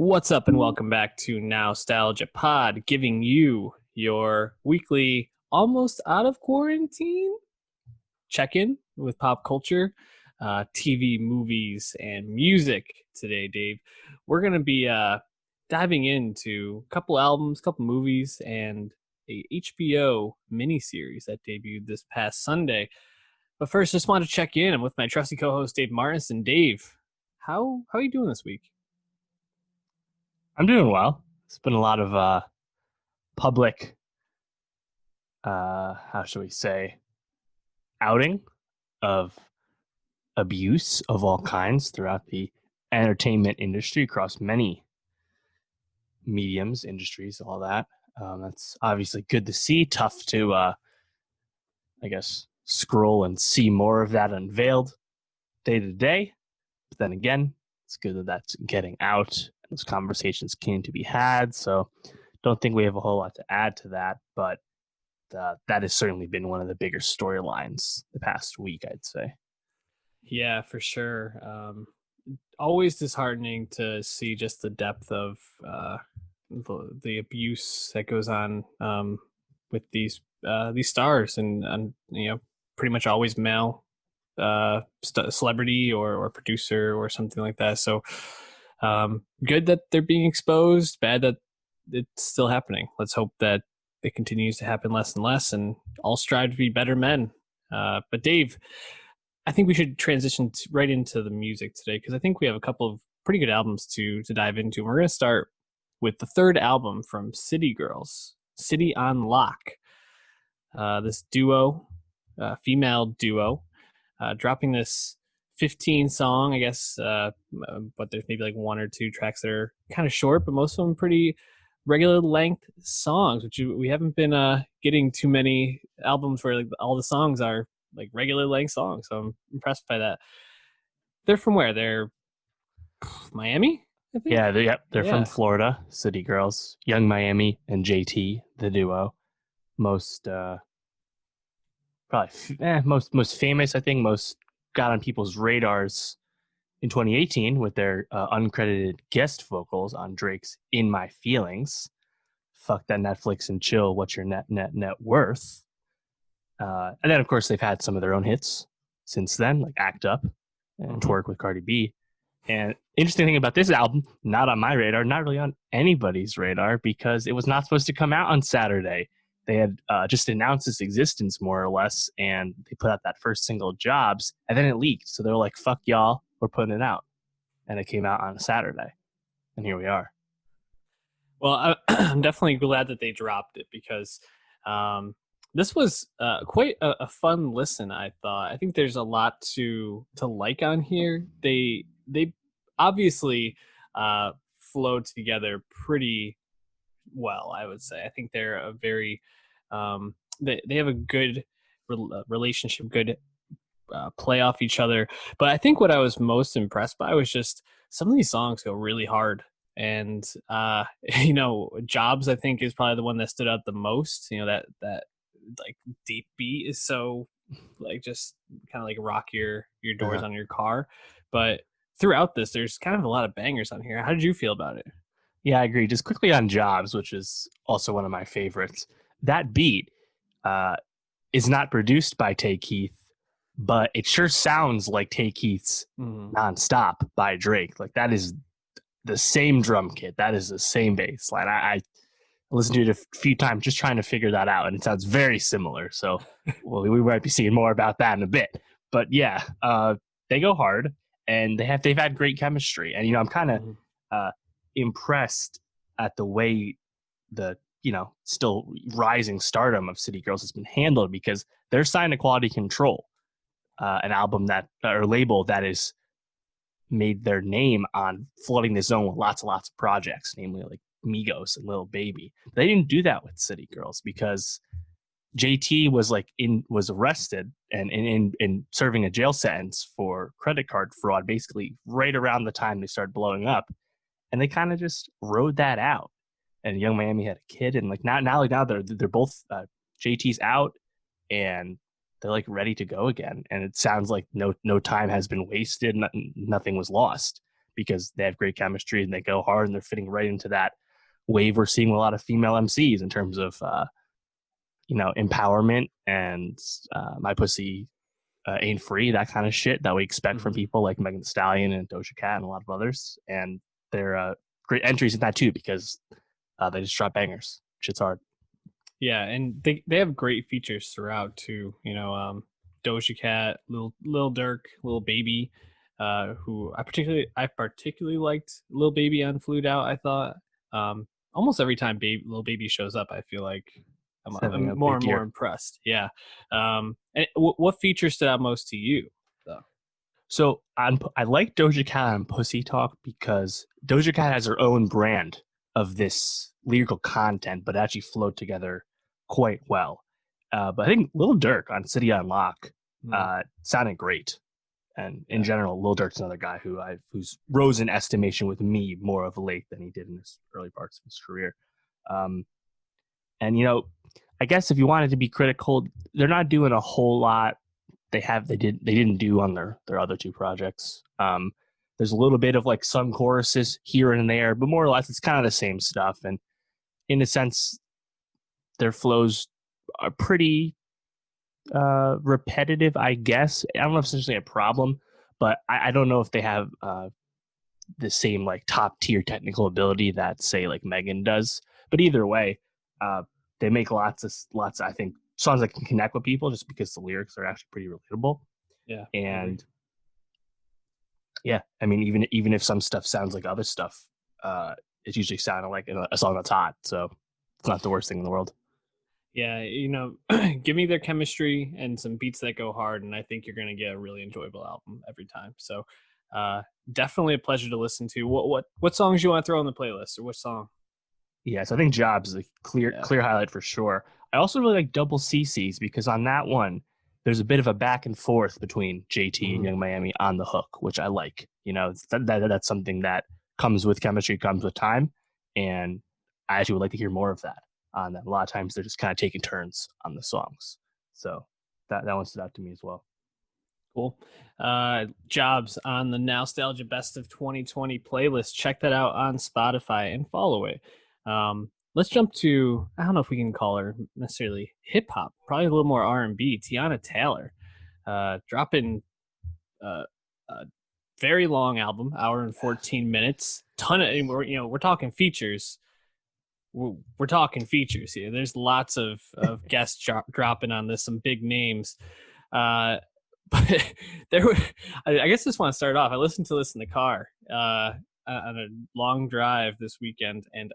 What's up, and welcome back to Nowstalgia Pod, giving you your weekly, almost out of quarantine check-in with pop culture, TV, movies, and music today, Dave. We're going to be diving into a couple albums, a couple movies, and a HBO miniseries that debuted this past Sunday. But first, just want to check in. I'm with my trusty co-host, Dave Martinson. Dave, how are you doing this week? I'm doing well. It's been a lot of public, how should we say, outing of abuse of all kinds throughout the entertainment industry across many mediums, industries, all that. That's obviously good to see. Tough to, I guess, scroll and see more of that unveiled day to day. But then again, it's good that that's getting out. Those conversations can to be had, so don't think we have a whole lot to add to that, but that has certainly been one of the bigger storylines the past week, I'd say. Yeah, for sure. Always disheartening to see just the depth of the abuse that goes on with these stars, and pretty much always male celebrity or producer or something like that. So good that they're being exposed, bad that it's still happening. Let's hope that it continues to happen less and less, and all strive to be better men. But Dave, I think we should transition right into the music today, because I think we have a couple of pretty good albums to dive into. We're going to start with the third album from City Girls, City on Lock. This duo, female duo, dropping this 15 song, I guess, but there's maybe like one or two tracks that are kind of short, but most of them pretty regular length songs, which we haven't been getting too many albums where like all the songs are like regular length songs. So I'm impressed by that. They're from where? They're Miami, I think. Yeah, they're from Florida. City Girls, Young Miami and JT, the duo. Most famous, I think, most got on people's radars in 2018 with their uncredited guest vocals on Drake's In My Feelings. Fuck that Netflix and chill. What's your net worth? And then, of course, they've had some of their own hits since then, like Act Up and Twerk with Cardi B. And interesting thing about this album, not on my radar, not really on anybody's radar, because it was not supposed to come out on Saturday. They had just announced its existence, more or less, and they put out that first single, Jobs, and then it leaked. So they were like, fuck y'all, we're putting it out. And it came out on a Saturday. And here we are. Well, I'm definitely glad that they dropped it, because this was quite a fun listen, I thought. I think there's a lot to like on here. They obviously flowed together pretty well, I would say. I think they're a very they have a good relationship, good play off each other. But I think what I was most impressed by was just some of these songs go really hard. And Jobs, I think, is probably the one that stood out the most. That like deep beat is so like just kind of like rock your doors on your car. But throughout this, there's kind of a lot of bangers on here. How did you feel about it? Yeah, I agree. Just quickly on Jobs, which is also one of my favorites. That beat is not produced by Tay Keith, but it sure sounds like Tay Keith's Nonstop by Drake. Like, that is the same drum kit. That is the same bass line. I listened to it a few times just trying to figure that out, and it sounds very similar. So we might be seeing more about that in a bit. But yeah, they go hard, and they've had great chemistry. And I'm kind of impressed at the way the still rising stardom of City Girls has been handled, because they're signed to Quality Control, an album that or label that is made their name on flooding the zone with lots and lots of projects, namely like Migos and Lil Baby. They didn't do that with City Girls, because JT was arrested and in serving a jail sentence for credit card fraud, basically right around the time they started blowing up. And they kind of just rode that out. And Young Miami had a kid, and like now they're both JT's out, and they're like ready to go again. And it sounds like no time has been wasted, nothing was lost, because they have great chemistry and they go hard and they're fitting right into that wave we're seeing with a lot of female MCs in terms of empowerment and my pussy ain't free, that kind of shit that we expect from people like Megan Thee Stallion and Doja Cat and a lot of others. And they're great entries in that too because they just drop bangers. Shit's hard. Yeah, and they have great features throughout too. Doja Cat, Lil Durk, Lil Baby, who I particularly liked Lil Baby on Flued Out. I thought almost every time Lil Baby shows up, I feel like I'm more and more impressed. Yeah. And what features stood out most to you, though? So I like Doja Cat on Pussy Talk because Doja Cat has her own brand of this lyrical content, but actually flowed together quite well. But I think Lil Durk on City on Lock sounded great. And in general, Lil Durk's another guy who's rose in estimation with me more of late than he did in his early parts of his career. And I guess if you wanted to be critical, they're not doing a whole lot. They didn't do on their other two projects. There's a little bit of like some choruses here and there, but more or less it's kind of the same stuff. And in a sense, their flows are pretty repetitive, I guess. I don't know if it's necessarily a problem, but I don't know if they have the same like top tier technical ability that say like Megan does. But either way, they make lots of I think songs that can connect with people just because the lyrics are actually pretty relatable. Yeah. And yeah, I mean, even if some stuff sounds like other stuff, it's usually sounding like a song that's hot. So it's not the worst thing in the world. Yeah, give me their chemistry and some beats that go hard, and I think you're going to get a really enjoyable album every time. So definitely a pleasure to listen to. What songs you want to throw on the playlist, or what song? Yes, I think Jobs is a clear highlight for sure. I also really like Double CC's because on that one, there's a bit of a back and forth between JT and Young Miami on the hook, which I like. That's something that comes with chemistry, comes with time, and I actually would like to hear more of that on that. A lot of times they're just kind of taking turns on the songs. So that one stood out to me as well. Cool. Jobs on the Nowstalgia Best of 2020 playlist. Check that out on Spotify and follow it. Let's jump to, I don't know if we can call her necessarily hip hop, probably a little more R&B. Teyana Taylor, dropping a very long album, hour and 14 minutes. We're talking features. We're talking features here. There's lots of guests dropping on this, some big names. But I guess I just want to start off. I listened to this in the car on a long drive this weekend, and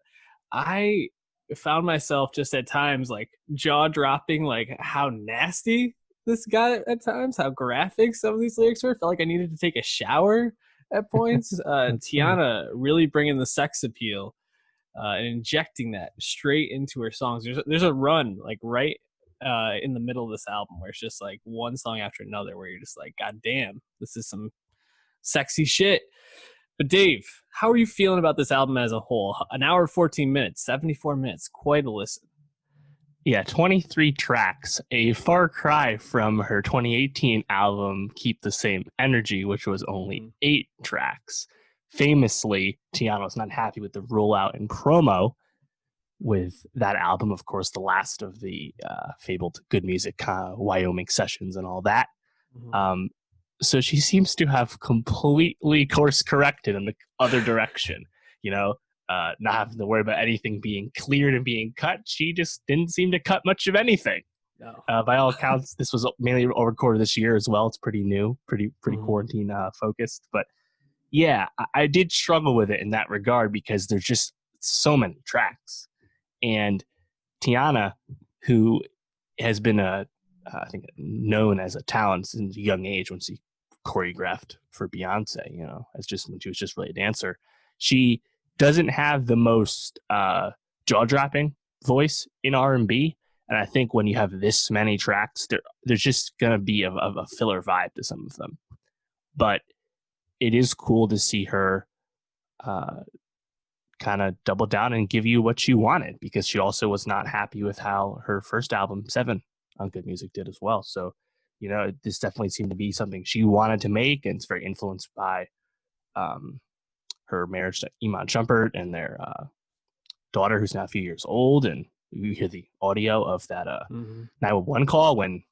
I found myself just at times like jaw dropping, like how nasty this got at times, how graphic some of these lyrics were. Felt like I needed to take a shower at points. Teyana really bringing the sex appeal and injecting that straight into her songs. There's a run like right in the middle of this album where it's just like one song after another where you're just like, God damn, this is some sexy shit. But Dave, how are you feeling about this album as a whole? An hour, 14 minutes, 74 minutes, quite a listen. Yeah, 23 tracks, a far cry from her 2018 album, Keep the Same Energy, which was only 8 tracks. Famously, Teyana was not happy with the rollout and promo with that album. Of course, the last of the fabled Good Music Wyoming sessions and all that. So she seems to have completely course corrected in the other direction, not having to worry about anything being cleared and being cut. She just didn't seem to cut much of anything. No. By all accounts, this was mainly recorded this year as well. It's pretty new, pretty quarantine focused. But yeah, I did struggle with it in that regard because there's just so many tracks. And Teyana, who has been I think known as a talent since a young age when she choreographed for Beyonce, as just when she was just really a dancer. She doesn't have the most jaw-dropping voice in R&B, and I think when you have this many tracks, there's just gonna be a filler vibe to some of them. But it is cool to see her kind of double down and give you what you wanted, because she also was not happy with how her first album, 7, on Good Music did as well. So, this definitely seemed to be something she wanted to make, and it's very influenced by her marriage to Iman Shumpert and their daughter, who's now a few years old. And you hear the audio of that 911 call when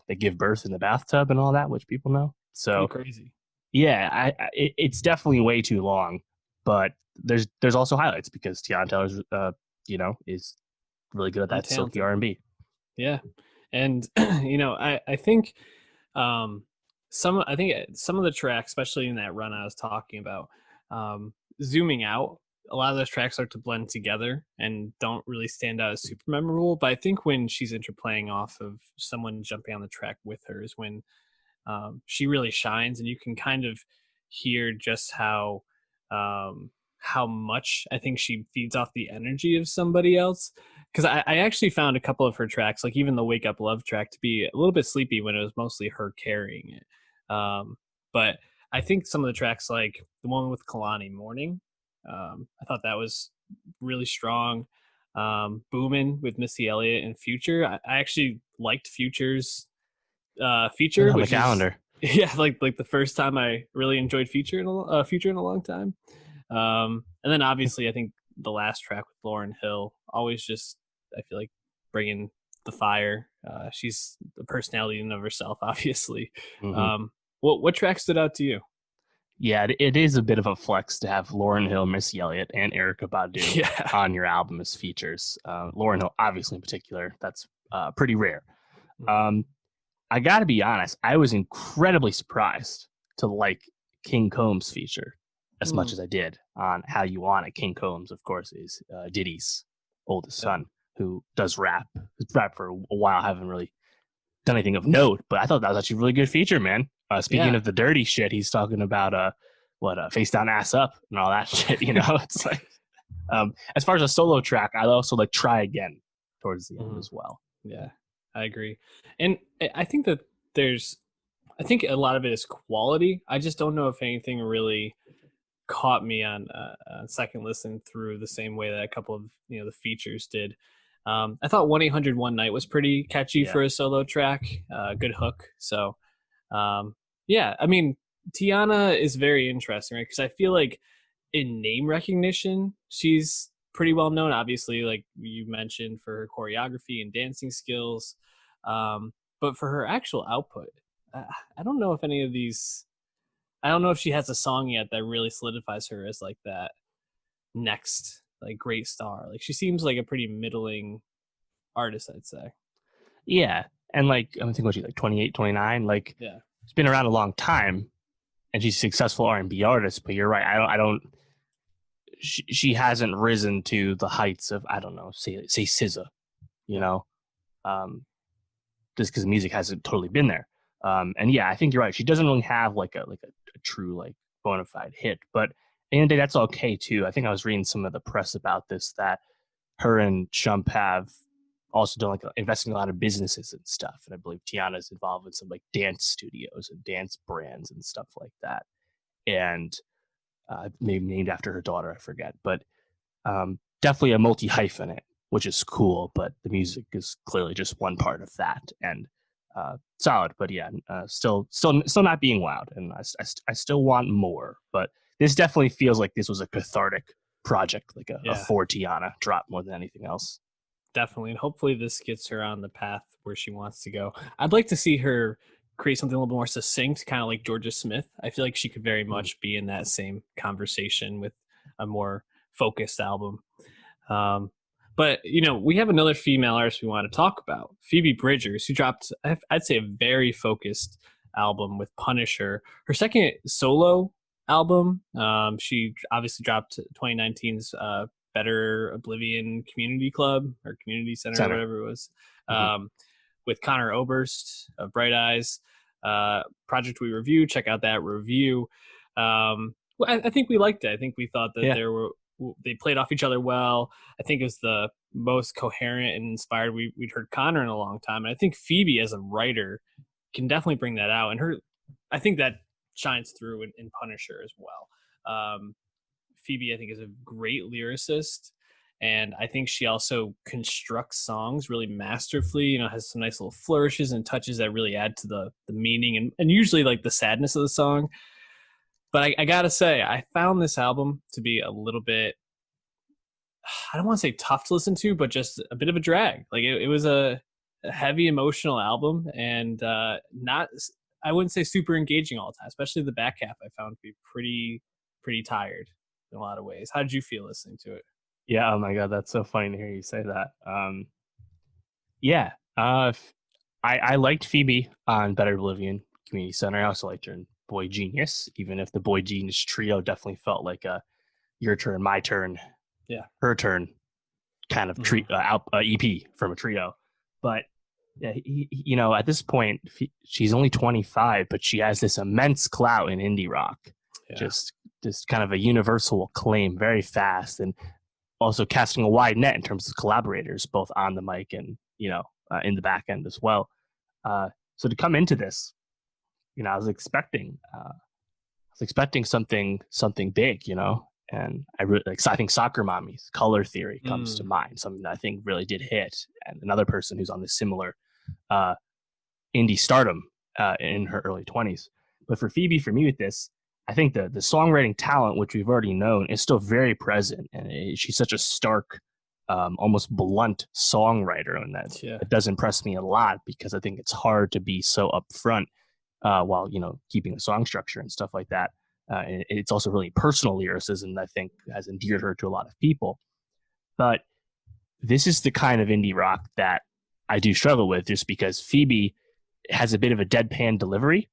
they give birth in the bathtub and all that, which people know. So pretty crazy. Yeah, it's definitely way too long, but there's also highlights because Teyana Taylor's is really good at that silky R&B. Yeah, and I think some of the tracks, especially in that run I was talking about, zooming out, a lot of those tracks start to blend together and don't really stand out as super memorable. But I think when she's interplaying off of someone jumping on the track with her is when she really shines, and you can kind of hear just how much I think she feeds off the energy of somebody else. Because I actually found a couple of her tracks, like even the Wake Up Love track, to be a little bit sleepy when it was mostly her carrying it. But I think some of the tracks, like the one with Kalani Morning, I thought that was really strong. Boomin' with Missy Elliott and Future. I actually liked Future's feature, on which the calendar. Is like the first time I really enjoyed Future in a long time. And then obviously I think the last track with Lauryn Hill, always just, I feel like, bringing the fire. She's the personality in of herself, obviously. Mm-hmm. What track stood out to you? Yeah, it is a bit of a flex to have Lauryn Hill, Missy Elliott, and Erykah Badu on your album as features. Lauryn Hill, obviously, in particular, that's pretty rare. I got to be honest, I was incredibly surprised to like King Combs' feature as much as I did on How You Want It. King Combs, of course, is Diddy's oldest son, who does rap. He's rapped for a while. I haven't really done anything of note, but I thought that was actually a really good feature, man. Speaking of the dirty shit, he's talking about face down, ass up, and all that shit. It's like, as far as a solo track, I also like Try Again towards the end as well. Yeah, I agree, and I think that I think a lot of it is quality. I just don't know if anything really caught me on second listen through the same way that a couple of the features did. I thought 1-800 One Night was pretty catchy for a solo track. Good hook. So I mean, Teyana is very interesting, right? Because I feel like in name recognition, she's pretty well known, obviously, like you mentioned, for her choreography and dancing skills. But for her actual output, I don't know if any of these, I don't know if she has a song yet that really solidifies her as like that next like great star. Like she seems like a pretty middling artist, I'd say. Yeah. And like, I think what she's like 28, 29, like she's been around a long time and she's a successful R&B artist, but you're right. I don't, she hasn't risen to the heights of, I don't know, say SZA, just because the music hasn't totally been there. And yeah, I think you're right. She doesn't really have like a true like bona fide hit, but at the end of the day, that's okay too. I think I was reading some of the press about this, that her and Shump have also done like investing in a lot of businesses and stuff. And I believe Teyana's involved in some like dance studios and dance brands and stuff like that. And maybe named after her daughter, I forget, but definitely a multi-hyphenate, which is cool, but the music is clearly just one part of that. And solid, but still not being wowed, and I still want more. But this definitely feels like this was a cathartic project, like a for Teyana drop more than anything else. Definitely, and hopefully this gets her on the path where she wants to go. I'd like to see her create something a little more succinct, kind of like Georgia Smith. I feel like she could very much be in that same conversation with a more focused album. But, we have another female artist we want to talk about, Phoebe Bridgers, who dropped, I'd say, a very focused album with Punisher. Her second solo album, she obviously dropped 2019's Better Oblivion Community Club or Community Center. Or whatever it was, with Connor Oberst of Bright Eyes. Project we review. Check out that review. I think we liked it. I think we thought that they played off each other well. I think it was the most coherent and inspired we'd heard Connor in a long time. And I think Phoebe as a writer can definitely bring that out. And I think that shines through in Punisher as well. Phoebe, I think, is a great lyricist. And I think she also constructs songs really masterfully, has some nice little flourishes and touches that really add to the meaning and usually like the sadness of the song. But I gotta say, I found this album to be a little bit, I don't want to say tough to listen to, but just a bit of a drag. Like it was a heavy emotional album, and not, I wouldn't say super engaging all the time, especially the back half I found to be pretty tired in a lot of ways. How did you feel listening to it? Yeah, oh my god, that's so funny to hear you say that. Yeah, I liked Phoebe on Better Oblivion Community Center. I also liked her in Boy Genius, even if the Boy Genius trio definitely felt like a your turn, my turn, Yeah. her turn kind of EP from a trio. But yeah, at this point, she's only 25, but she has this immense clout in indie rock. Yeah. Just kind of a universal acclaim very fast, and also casting a wide net in terms of collaborators, both on the mic and in the back end as well. So to come into this, I was expecting something big, and I think Soccer Mommy's Color Theory comes to mind, something that I think really did hit, and another person who's on this similar indie stardom in her early 20s. But for Phoebe, for me with this, I think the songwriting talent, which we've already known, is still very present, and she's such a stark, almost blunt songwriter, and it does impress me a lot, because I think it's hard to be so upfront while keeping a song structure and stuff like that. And it's also really personal lyricism that I think has endeared her to a lot of people. But this is the kind of indie rock that I do struggle with, just because Phoebe has a bit of a deadpan delivery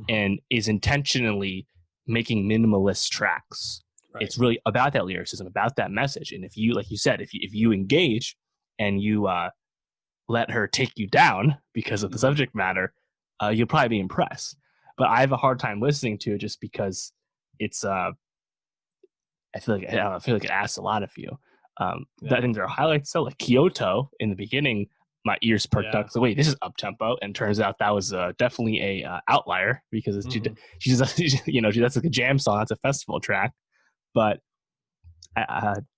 and is intentionally making minimalist tracks. Right. It's really about that lyricism, about that message. And if you, like you said, if you engage and you let her take you down because of the subject matter, you'll probably be impressed. But I have a hard time listening to it, just because it's I feel like it asks a lot of you. I think there are highlights, so like Kyoto in the beginning, my ears perked up. So wait, this is up tempo, and turns out that was definitely a outlier, because she's that's like a jam song, that's a festival track. But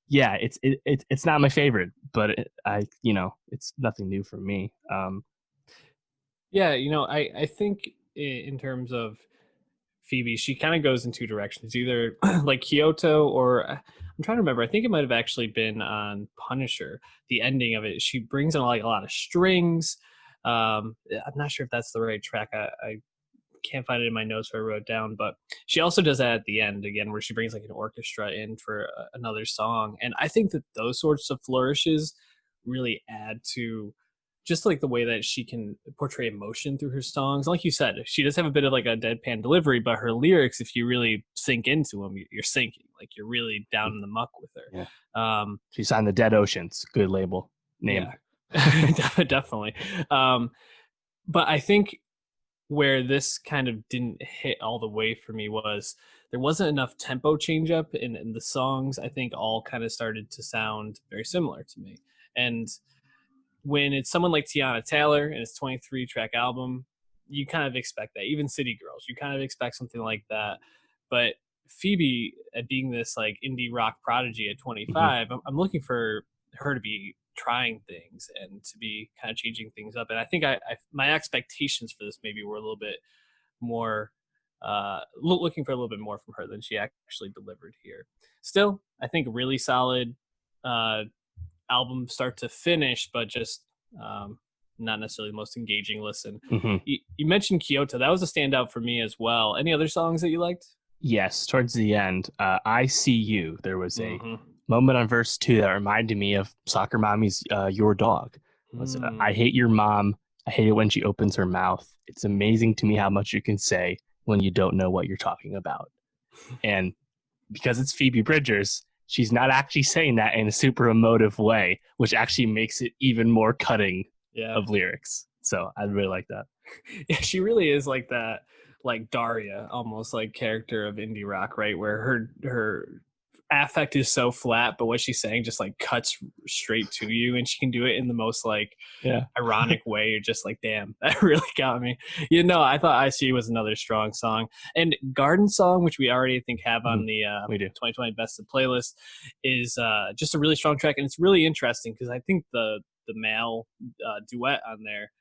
it's not my favorite, but it's nothing new for me. I think in terms of Phoebe, she kind of goes in two directions, either like Kyoto, or I'm trying to remember, I think it might have actually been on Punisher. The ending of it, she brings in like a lot of strings. I'm not sure if that's the right track. I can't find it in my notes where I wrote down, but she also does that at the end again, where she brings like an orchestra in for another song. And I think that those sorts of flourishes really add to just like the way that she can portray emotion through her songs. Like you said, she does have a bit of like a deadpan delivery, but her lyrics, if you really sink into them, you're sinking. Like you're really down in the muck with her. Yeah. She signed the Dead Oceans. Good label name. Yeah. Definitely. But I think where this kind of didn't hit all the way for me was there wasn't enough tempo change up in the songs. I think all kind of started to sound very similar to me. And when it's someone like Teyana Taylor and it's 23 track album, you kind of expect that. Even City Girls, you kind of expect something like that. But Phoebe, at being this like indie rock prodigy at 25, I'm looking for her to be trying things and to be kind of changing things up. And I think my expectations for this maybe were a little bit more, looking for a little bit more from her than she actually delivered here. Still, I think really solid album start to finish, but just not necessarily the most engaging listen. You mentioned Kyoto. That was a standout for me as well. Any other songs that you liked? Yes, towards the end, I See You. There was a moment on verse 2 that reminded me of Soccer Mommy's Your Dog. I hate your mom. I hate it when she opens her mouth. It's amazing to me how much you can say when you don't know what you're talking about. And because it's Phoebe Bridgers, she's not actually saying that in a super emotive way, which actually makes it even more cutting of lyrics. So I really like that. Yeah, she really is like that, like Daria, almost like character of indie rock, right? Where her affect is so flat, but what she's saying just like cuts straight to you, and she can do it in the most like ironic way. You're just like, damn, that really got me. I thought I See You was another strong song. And Garden Song, which we already think have on the 2020 Best of playlist, is just a really strong track. And it's really interesting because I think the male duet on there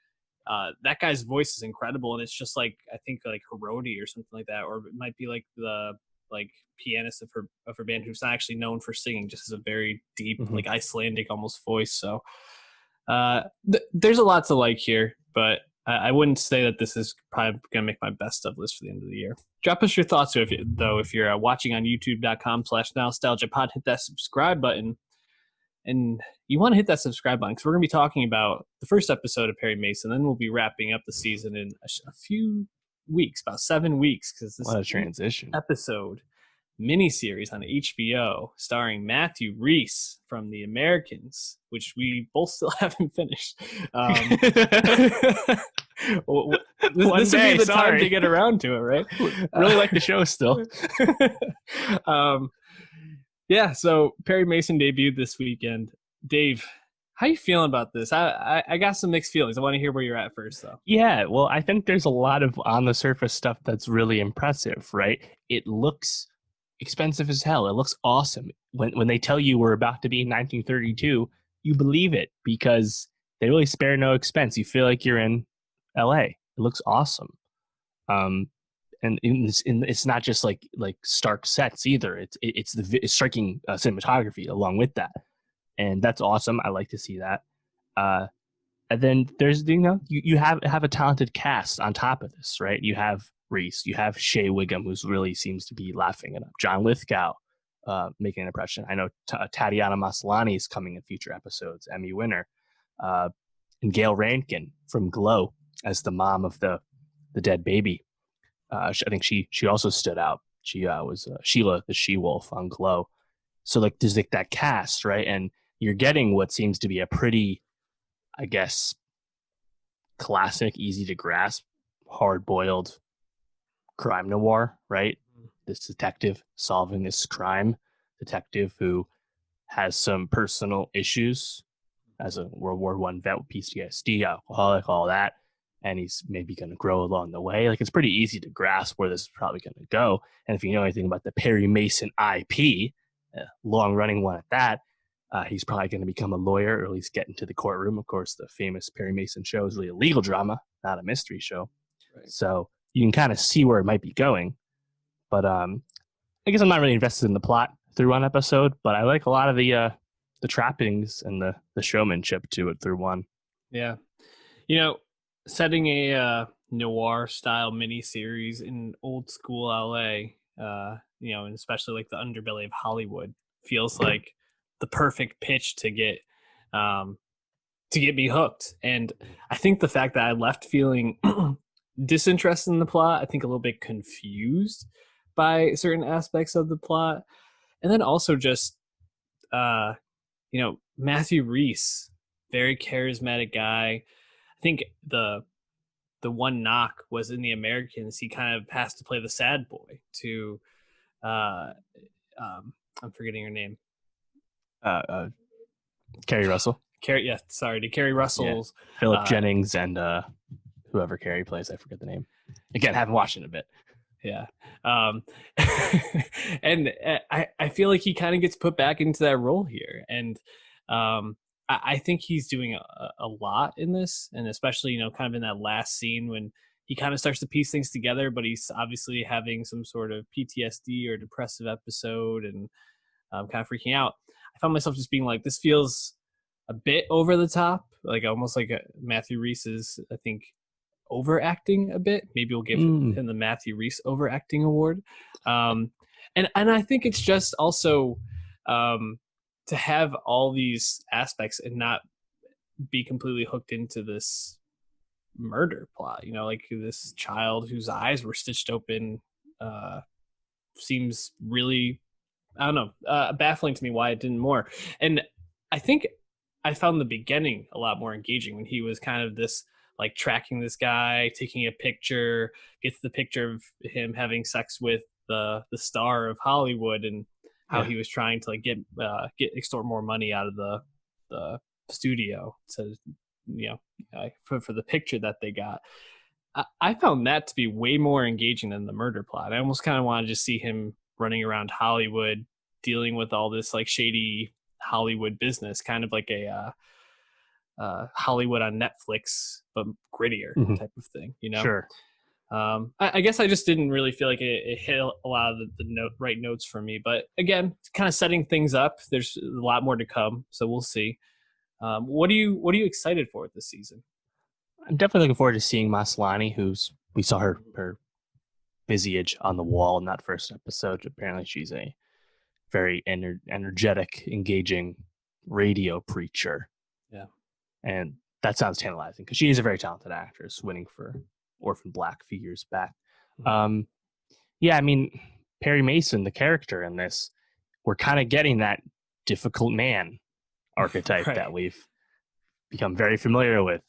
that guy's voice is incredible, and it's just like I think like Herodi or something like that, or it might be like the like pianist of her band who's not actually known for singing, just has a very deep like Icelandic almost voice. So there's a lot to like here, but I wouldn't say that this is probably gonna make my best of list for the end of the year. Drop us your thoughts if you're watching on youtube.com/nowstalgiapod, hit that subscribe button. And you want to hit that subscribe button because we're going to be talking about the first episode of Perry Mason. Then we'll be wrapping up the season in a few weeks, about 7 weeks, because this what a transition episode miniseries on HBO starring Matthew Rhys from The Americans, which we both still haven't finished. This would be the time to get around to it, right? Really like the show still. Yeah, so Perry Mason debuted this weekend. Dave, how you feeling about this? I got some mixed feelings. I want to hear where you're at first, though. Yeah, well, I think there's a lot of on the surface stuff that's really impressive, right? It looks expensive as hell. It looks awesome. When they tell you we're about to be in 1932, you believe it because they really spare no expense. You feel like you're in LA. It looks awesome. And it's not just like stark sets either. It's striking cinematography along with that, and that's awesome. I like to see that. And then there's you have a talented cast on top of this, right? You have Reese, you have Shea Wiggum, who's really seems to be laughing it up. John Lithgow making an impression. I know Tatiana Maslany is coming in future episodes, Emmy winner, and Gail Rankin from Glow as the mom of the dead baby. I think she also stood out. She was Sheila the She-Wolf on Glow. So like there's like that cast, right? And you're getting what seems to be a pretty, I guess, classic, easy to grasp, hard-boiled crime noir, right? This detective solving this crime, detective who has some personal issues as a World War I vet with PTSD, alcoholic, all that. And he's maybe going to grow along the way. Like, it's pretty easy to grasp where this is probably going to go. And if you know anything about the Perry Mason IP, long-running one at that, he's probably going to become a lawyer or at least get into the courtroom. Of course, the famous Perry Mason show is really a legal drama, not a mystery show. Right. So you can kind of see where it might be going. But I guess I'm not really invested in the plot through one episode, but I like a lot of the trappings and the showmanship to it through one. Yeah. You know, setting a noir style miniseries in old school LA, and especially like the underbelly of Hollywood, feels like the perfect pitch to get me hooked. And I think the fact that I left feeling disinterested in the plot, I think a little bit confused by certain aspects of the plot, and then also just Matthew Rhys, very charismatic guy. I think the one knock was in The Americans. He kind of has to play the sad boy to I'm forgetting her name. Carrie Russell. To Carrie Russell's Philip Jennings and whoever Carrie plays. I forget the name. Again, haven't watched it in a bit. Yeah. And I feel like he kind of gets put back into that role here. And I think he's doing a lot in this, and especially, kind of in that last scene when he kind of starts to piece things together, but he's obviously having some sort of PTSD or depressive episode and kind of freaking out. I found myself just being like, this feels a bit over the top, like almost like Matthew Rhys is, I think, overacting a bit. Maybe we'll give him the Matthew Rhys overacting award. And I think it's just also to have all these aspects and not be completely hooked into this murder plot, like this child whose eyes were stitched open seems really, I don't know, baffling to me why it didn't more. And I think I found the beginning a lot more engaging when he was kind of this, like, tracking this guy, taking a picture, gets the picture of him having sex with the star of Hollywood, and how he was trying to like extort more money out of the studio to for the picture that they got. I found that to be way more engaging than the murder plot. I almost kind of wanted to see him running around Hollywood dealing with all this like shady Hollywood business, kind of like Hollywood on Netflix, but grittier type of thing, you know? Sure. I guess I just didn't really feel like it hit a lot of the right notes for me. But again, kind of setting things up. There's a lot more to come, so we'll see. What are you excited for this season? I'm definitely looking forward to seeing Maslany, we saw her visage on the wall in that first episode. Apparently, she's a very energetic, engaging radio preacher. Yeah, and that sounds tantalizing because she is a very talented actress, winning for Orphan Black a few years back. Yeah, I mean, Perry Mason, the character in this, we're kind of getting that difficult man archetype right. that we've become very familiar with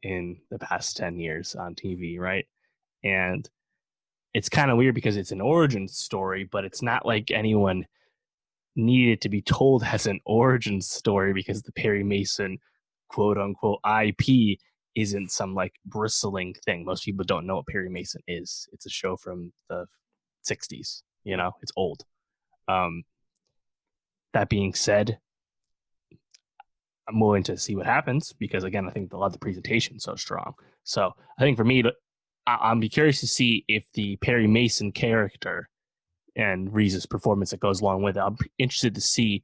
in the past 10 years on TV, right? And it's kind of weird because it's an origin story, but it's not like anyone needed to be told as an origin story because the Perry Mason quote unquote IP isn't some like bristling thing. Most people don't know what Perry Mason is. It's a show from the 60s, you know, it's old. That being said, I'm willing to see what happens because, again, I think a lot of the presentation is so strong. So I think for me, I'm be curious to see if the Perry Mason character and Reese's performance that goes along with it. I'm interested to see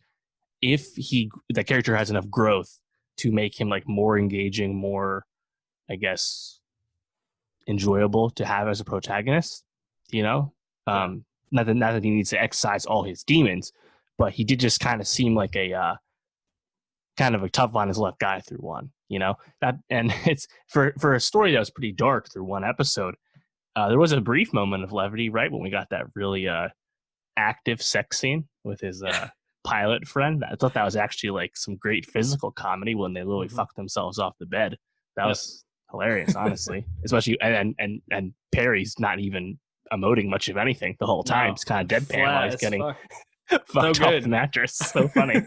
if the character has enough growth to make him like more engaging, more, I guess, enjoyable to have as a protagonist. You know, not that he needs to exercise all his demons, but he did just kind of seem like a kind of a tough on his luck guy through one, you know, and it's for a story that was pretty dark through one episode. There was a brief moment of levity, right, when we got that really active sex scene with his pilot friend. I thought that was actually like some great physical comedy when they literally fucked themselves off the bed. That was hilarious, honestly. Especially and Perry's not even emoting much of anything the whole time. It's kind of deadpan while he's getting fucked off the mattress. So funny.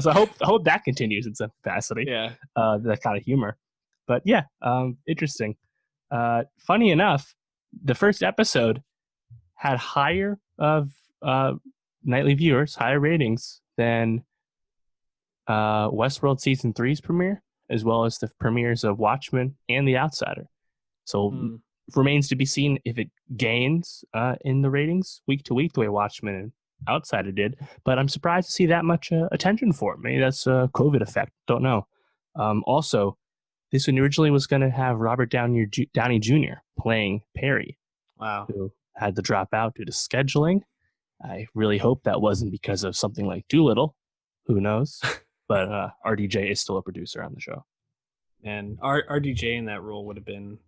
So I hope that continues in some capacity. Yeah, that kind of humor. But yeah, interesting. Funny enough, the first episode had higher of nightly viewers, higher ratings than Westworld season 3's premiere, as well as the premieres of Watchmen and The Outsider. So remains to be seen if it gains in the ratings week to week the way Watchmen and Outsider did, but I'm surprised to see that much attention for it. Maybe that's a COVID effect. Don't know. Also, this one originally was going to have Robert Downey Jr. playing Perry. Wow. Who had to drop out due to scheduling. I really hope that wasn't because of something like Doolittle. Who knows? But RDJ is still a producer on the show. And RDJ in that role would have been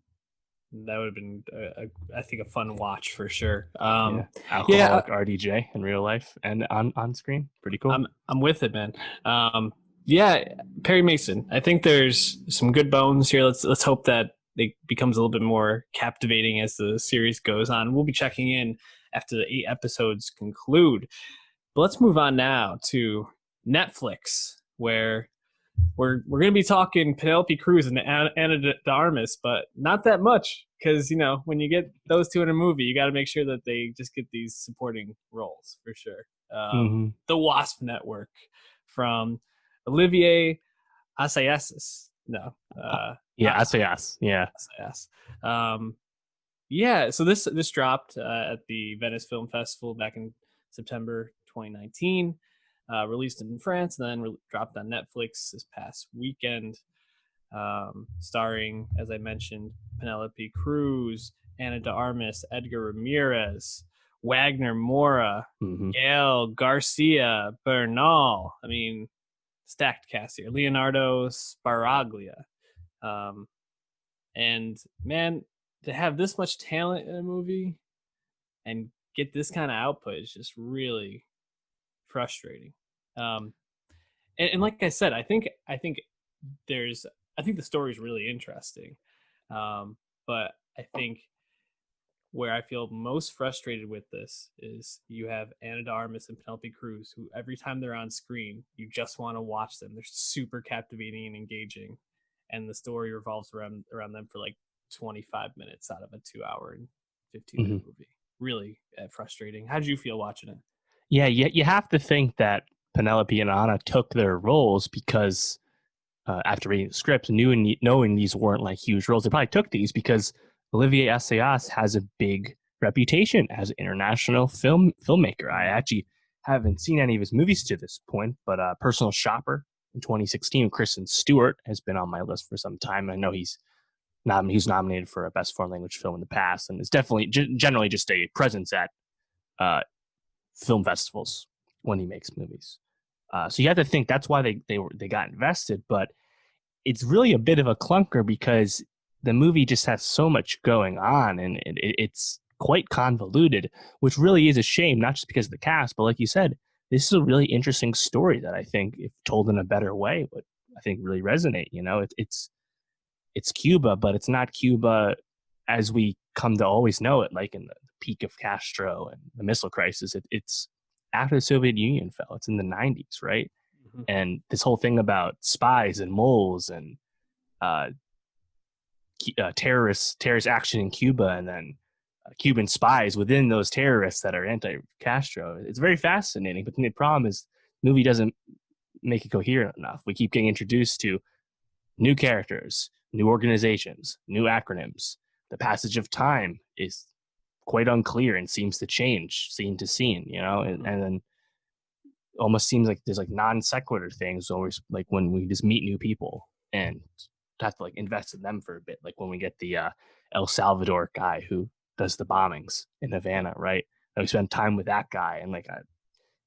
I think a fun watch for sure. Alcoholic RDJ in real life and on screen, pretty cool. I'm with it, man. Perry Mason. I think there's some good bones here. Let's hope that it becomes a little bit more captivating as the series goes on. We'll be checking in after the 8 episodes conclude. But let's move on now to Netflix, where we're going to be talking Penelope Cruz and Ana de Armas, but not that much because, you know, when you get those two in a movie, you got to make sure that they just get these supporting roles for sure. The Wasp Network from Olivier Assayas. No. Assayas. Yeah. Assayas. So this dropped at the Venice Film Festival back in September 2019. Released in France and then dropped on Netflix this past weekend, starring, as I mentioned, Penelope Cruz, Ana de Armas, Edgar Ramirez, Wagner Moura, Gael Garcia Bernal. I mean, stacked cast here. Leonardo Sbaraglia. And man, to have this much talent in a movie and get this kind of output is just really frustrating. And like I said, I think the story is really interesting. But I think where I feel most frustrated with this is you have Ana de Armas and Penelope Cruz, who every time they're on screen, you just want to watch them. They're super captivating and engaging. And the story revolves around them for like 25 minutes out of a 2-hour and 15-minute movie. Really frustrating. How did you feel watching it? Yeah, you have to think that Penelope and Anna took their roles because after reading the script, knowing these weren't like huge roles. They probably took these because Olivier Assayas has a big reputation as an international filmmaker. I actually haven't seen any of his movies to this point, but Personal Shopper in 2016, Kristen Stewart has been on my list for some time. I know he's nominated for a Best Foreign Language Film in the past, and is definitely generally just a presence at film festivals when he makes movies. So you have to think that's why they got invested, but it's really a bit of a clunker because the movie just has so much going on, and it's quite convoluted, which really is a shame, not just because of the cast, but like you said, this is a really interesting story that I think, if told in a better way, would I think really resonate. You know, it's Cuba, but it's not Cuba as we come to always know it, like in the peak of Castro and the missile crisis. It's after the Soviet Union fell. It's in the 90s, right? Mm-hmm. And this whole thing about spies and moles and terrorist action in Cuba, and then Cuban spies within those terrorists that are anti-Castro. It's very fascinating, but the problem is the movie doesn't make it coherent enough. We keep getting introduced to new characters, new organizations, new acronyms. The passage of time is quite unclear and seems to change scene to scene, you know, and then almost seems like there's like non sequitur things always, like when we just meet new people and have to like invest in them for a bit, like when we get the El Salvador guy who does the bombings in Havana, right? And we spend time with that guy, and like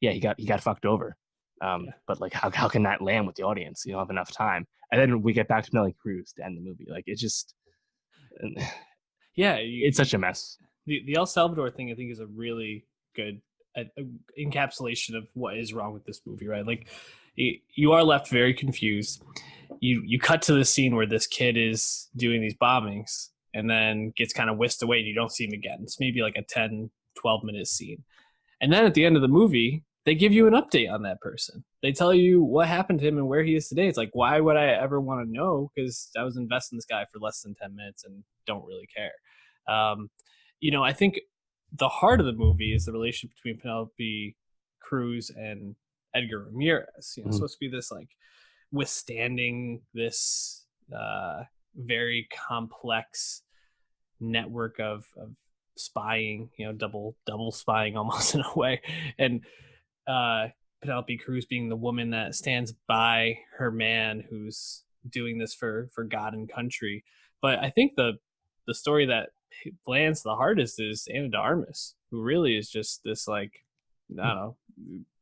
he got fucked over, but like how can that land with the audience? You don't have enough time. And then we get back to Nelly Cruz to end the movie. Like it's just it's such a mess. The El Salvador thing, I think, is a really good encapsulation of what is wrong with this movie, right? Like, you are left very confused. You cut to the scene where this kid is doing these bombings and then gets kind of whisked away and you don't see him again. It's maybe like a 10, 12-minute scene. And then at the end of the movie, they give you an update on that person. They tell you what happened to him and where he is today. It's like, why would I ever want to know? Because I was investing in this guy for less than 10 minutes and don't really care. I think the heart of the movie is the relationship between Penelope Cruz and Edgar Ramirez. Supposed to be this like withstanding this very complex network of spying, double spying almost in a way, and Penelope Cruz being the woman that stands by her man who's doing this for God and country. But I think the story that lands the hardest is Ana de Armas, who really is just this like, I don't know,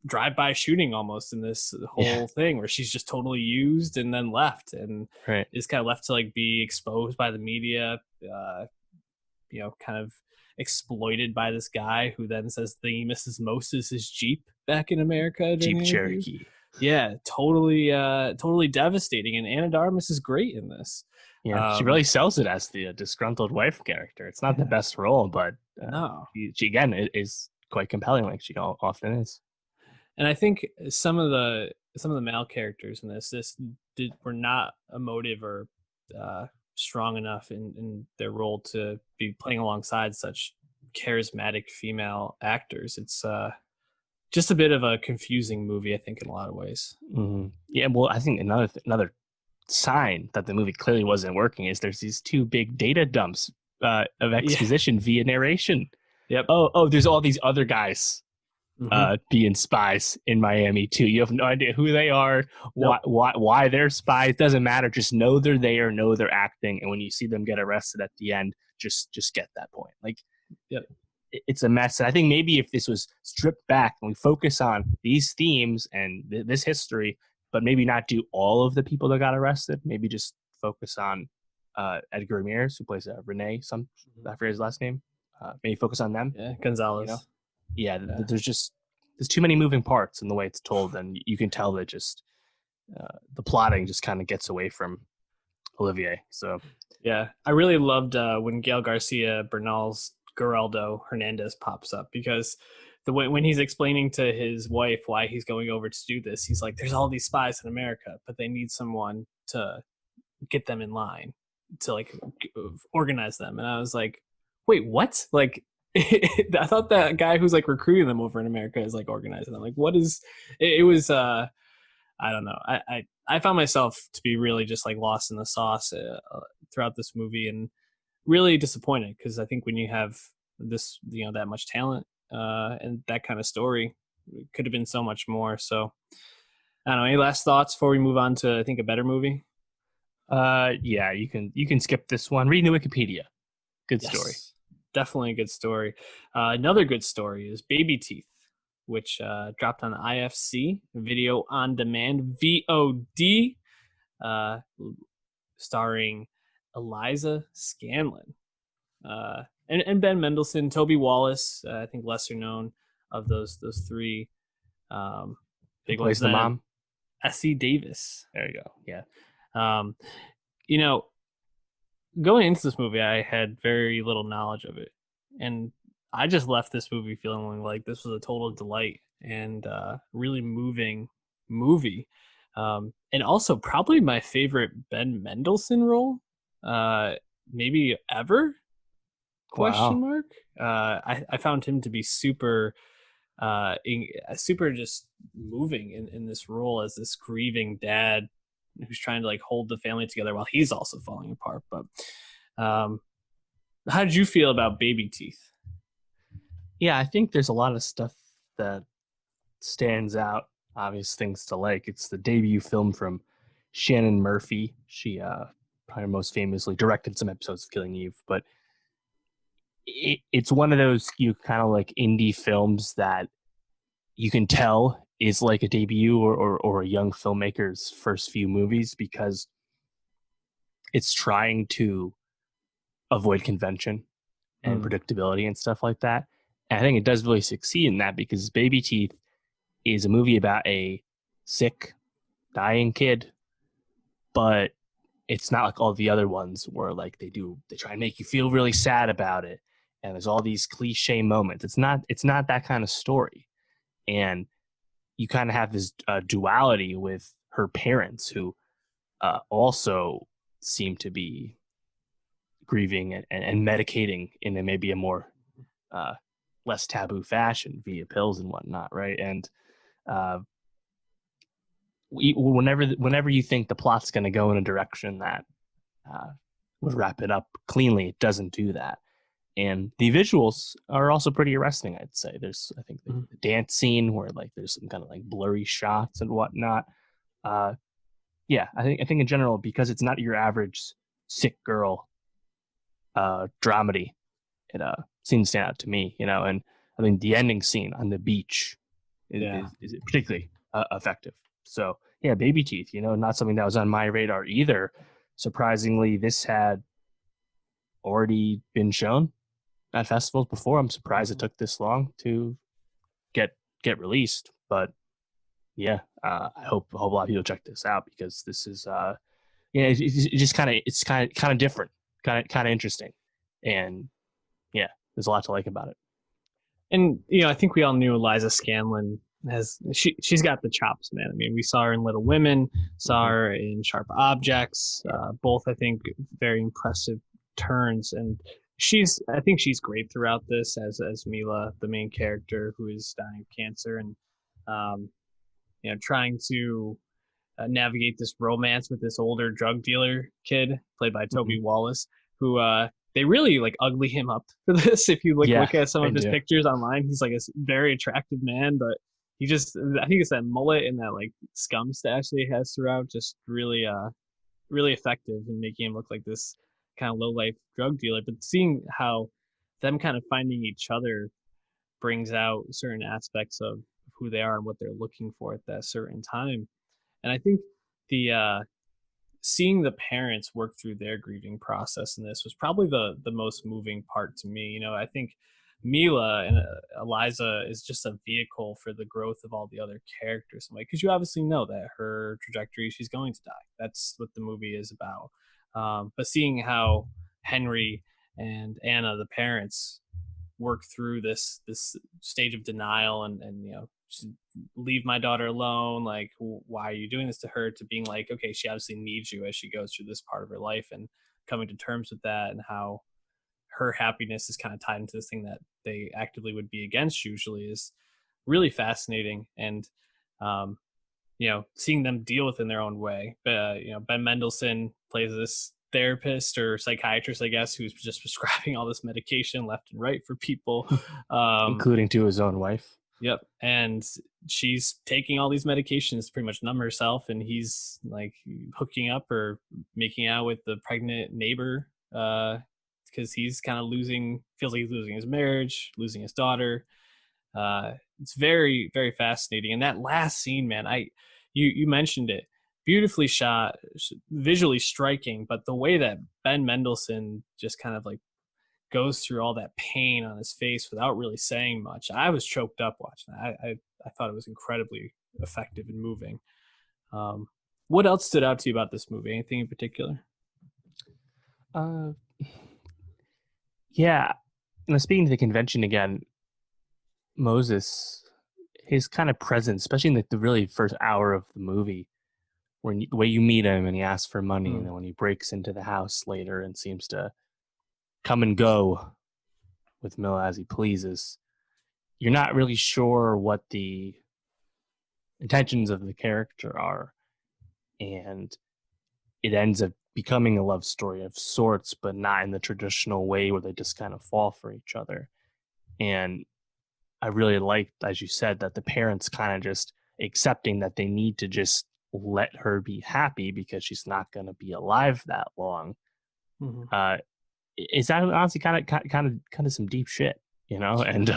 drive-by shooting almost in this whole thing where she's just totally used and then left and is kind of left to like be exposed by the media, kind of exploited by this guy who then says the thing he misses most is his Jeep back in America. Jeep Cherokee. Yeah, totally devastating. And Ana de Armas is great in this. Yeah, she really sells it as the disgruntled wife character. It's not the best role, but no, she again is quite compelling, like she often is. And I think some of the male characters in this were not emotive or strong enough in their role to be playing alongside such charismatic female actors. It's just a bit of a confusing movie, I think, in a lot of ways. Mm-hmm. Yeah, well, I think another sign that the movie clearly wasn't working is there's these two big data dumps of exposition via narration. Yep. Oh, there's all these other guys being spies in Miami too. You have no idea who they are, why they're spies. Doesn't matter. Just know they're there, know they're acting, and when you see them get arrested at the end, just get that point. Like, it's a mess. And I think maybe if this was stripped back and we focus on these themes and this history, but maybe not do all of the people that got arrested, maybe just focus on Edgar Ramirez, who plays Renee. I forget his last name. Maybe focus on them. Yeah, Gonzalez. There's too many moving parts in the way it's told, and you can tell that just the plotting just kind of gets away from Olivier. So yeah, I really loved when Gael Garcia Bernal's Geraldo Hernandez pops up, because when he's explaining to his wife why he's going over to do this, he's like, there's all these spies in America, but they need someone to get them in line, to like organize them. And I was like, wait, what? Like, I thought that guy who's like recruiting them over in America is like organizing them. Like, what is it? Was I don't know. I found myself to be really just like lost in the sauce throughout this movie, and really disappointed because I think when you have this, that much talent and that kind of story, it could have been so much more. So I don't know. Any last thoughts before we move on to, I think, a better movie? Yeah, you can skip this one. Reading the Wikipedia. Good story. Yes, definitely a good story. Another good story is Babyteeth, which dropped on IFC, Video on Demand, VOD, uh, starring Eliza Scanlen and Ben Mendelsohn, Toby Wallace. I think lesser known of those three Who big plays ones. the Then mom? Essie Davis. There you go. Yeah. Um, you know, Going into this movie, I had very little knowledge of it, and I just left this movie feeling like this was a total delight and really moving movie, and also probably my favorite Ben Mendelsohn role, uh, maybe ever? Question Wow. mark. I found him to be super just moving in this role as this grieving dad who's trying to like hold the family together while he's also falling apart. But um, how did you feel about Babyteeth? Yeah, I think there's a lot of stuff that stands out. Obvious things to like. It's the debut film from Shannon Murphy. She probably most famously directed some episodes of Killing Eve, but it's one of those you kind of like indie films that you can tell is like a debut or a young filmmaker's first few movies because it's trying to avoid convention and Mm, predictability and stuff like that. And I think it does really succeed in that because Babyteeth is a movie about a sick, dying kid, but it's not like all the other ones where like they try and make you feel really sad about it. And there's all these cliche moments. It's not that kind of story. And you kind of have this duality with her parents who also seem to be grieving and medicating in maybe a more uh, less taboo fashion via pills and whatnot, right? And uh, whenever you think the plot's going to go in a direction that uh, would wrap it up cleanly, it doesn't do that. And the visuals are also pretty arresting, I'd say. There's, I think, mm, the dance scene where like there's some kind of like blurry shots and whatnot. Uh, yeah, I think in general because it's not your average sick girl dramedy, it seems to stand out to me, and I think the ending scene on the beach yeah. is particularly effective. So yeah, Babyteeth, not something that was on my radar either. Surprisingly, this had already been shown at festivals before. I'm surprised it took this long to get released, but yeah, I hope a lot of people check this out because this is it's just kind of different, kind of interesting, and yeah, there's a lot to like about it. And I think we all knew Eliza Scanlen she's got the chops, man. I mean, we saw her in Little Women, saw Mm-hmm. her in Sharp Objects, Yeah. both I think very impressive turns, and I think she's great throughout this as Mila, the main character who is dying of cancer, and um, trying to navigate this romance with this older drug dealer kid played by Mm-hmm. Toby Wallace, who they really like ugly him up for this. If you Yeah, look at some I of his do. pictures online, he's like a very attractive man, but I think it's that mullet and that like scum stash that he has throughout, just really effective in making him look like this kind of low life drug dealer. But seeing how them kind of finding each other brings out certain aspects of who they are and what they're looking for at that certain time. And I think the seeing the parents work through their grieving process in this was probably the most moving part to me. I think Mila and Eliza is just a vehicle for the growth of all the other characters, because you obviously know that her trajectory, she's going to die. That's what the movie is about. But seeing how Henry and Anna, the parents, work through this stage of denial and leave my daughter alone, like why are you doing this to her, to being like, okay, she obviously needs you as she goes through this part of her life, and coming to terms with that, and how her happiness is kind of tied into this thing that they actively would be against usually, is really fascinating. And um seeing them deal with in their own way. Ben Mendelsohn plays this therapist or psychiatrist, I guess, who's just prescribing all this medication left and right for people. Including to his own wife. Yep. And she's taking all these medications to pretty much numb herself, and he's like hooking up or making out with the pregnant neighbor because he's kind of feels like he's losing his marriage, losing his daughter. It's very, very fascinating. And that last scene, man, you mentioned it, beautifully shot, visually striking, but the way that Ben Mendelsohn just kind of like goes through all that pain on his face without really saying much. I was choked up watching that. I thought it was incredibly effective and moving. What else stood out to you about this movie? Anything in particular? Yeah. Speaking to the convention again, Moses, his kind of presence, especially in the really first hour of the movie, when the way you meet him and he asks for money, and then when he breaks into the house later and seems to come and go with Mila as he pleases, you're not really sure what the intentions of the character are, and it ends up becoming a love story of sorts, but not in the traditional way where they just kind of fall for each other. And I really liked, as you said, that the parents kind of just accepting that they need to just let her be happy because she's not going to be alive that long. Mm-hmm. Is that honestly kind of some deep shit, and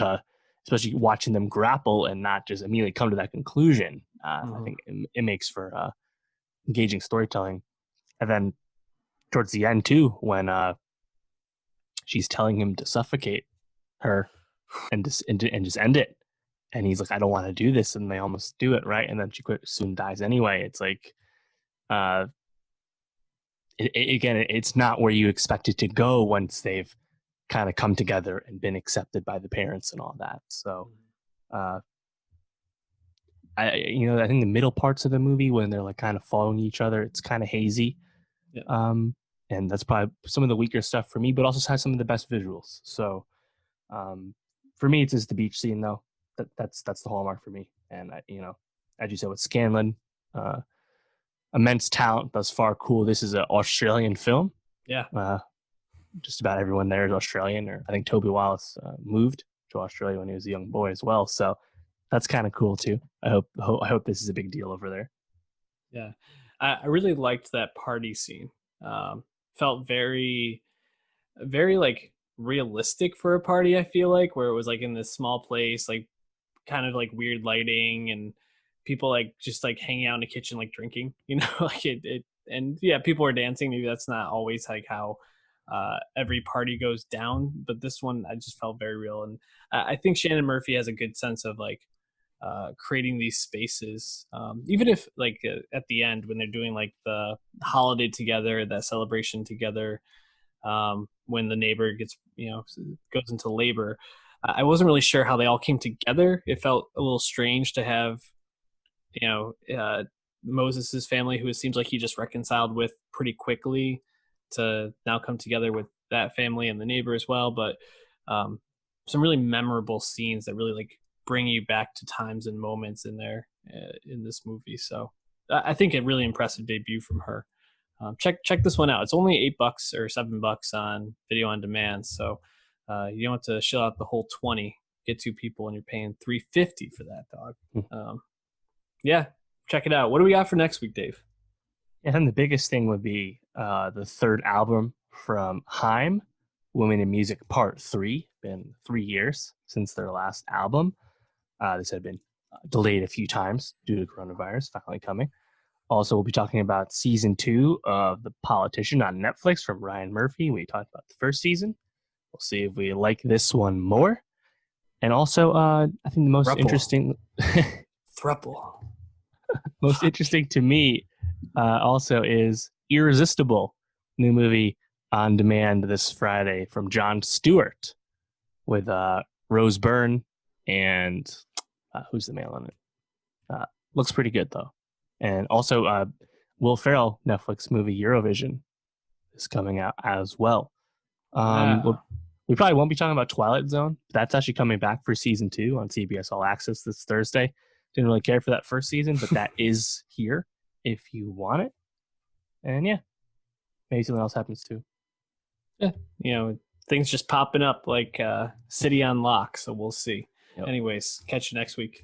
especially watching them grapple and not just immediately come to that conclusion. I think it makes for engaging storytelling. And then towards the end too, when she's telling him to suffocate her and just end it, and he's like, I don't want to do this, and they almost do it, right? And then she soon dies anyway. It's like again, it's not where you expect it to go once they've kind of come together and been accepted by the parents and all that. So I think the middle parts of the movie, when they're like kind of following each other, it's kind of hazy. Yeah. And that's probably some of the weaker stuff for me, but also has some of the best visuals. So for me, it's just the beach scene though. That's the hallmark for me. And as you said with Scanlen, immense talent thus far. Cool. This is an Australian film. Yeah. Just about everyone there is Australian, or I think Toby Wallace moved to Australia when he was a young boy as well. So that's kind of cool too. I hope this is a big deal over there. Yeah. I really liked that party scene. Felt very, very like realistic for a party. I feel like, where it was like in this small place, like kind of like weird lighting and people like just like hanging out in the kitchen, like drinking, like it, and yeah, people are dancing. Maybe that's not always like how every party goes down, but this one I just felt very real. And I think Shannon Murphy has a good sense of like creating these spaces, even if like at the end when they're doing like the holiday together, that celebration together, when the neighbor gets goes into labor. I wasn't really sure how they all came together. It felt a little strange to have Moses's family, who it seems like he just reconciled with pretty quickly, to now come together with that family and the neighbor as well. But some really memorable scenes that really like bring you back to times and moments in there in this movie. So I think a really impressive debut from her. Check this one out. It's only $8 or $7 on video on demand. So you don't have to shell out the whole 20, get two people, and you're paying $3.50 for that, dog. Yeah, check it out. What do we got for next week, Dave? And then the biggest thing would be the third album from Haim, Women in Music Part 3. Been 3 years since their last album. This had been delayed a few times due to coronavirus, finally coming. Also, we'll be talking about season 2 of The Politician on Netflix from Ryan Murphy. We talked about the first season. We'll see if we like this one more. And also, I think the most interesting... Thruple. Most interesting to me also is Irresistible, new movie on demand this Friday from Jon Stewart with Rose Byrne and who's the male in it? Looks pretty good though. And also Will Ferrell Netflix movie Eurovision is coming out as well. We probably won't be talking about Twilight Zone. That's actually coming back for season 2 on CBS All Access this Thursday. Didn't really care for that first season, but that is here if you want it. And yeah, maybe something else happens too. Yeah, things just popping up like City on Lock. So we'll see. Yep. Anyways, catch you next week.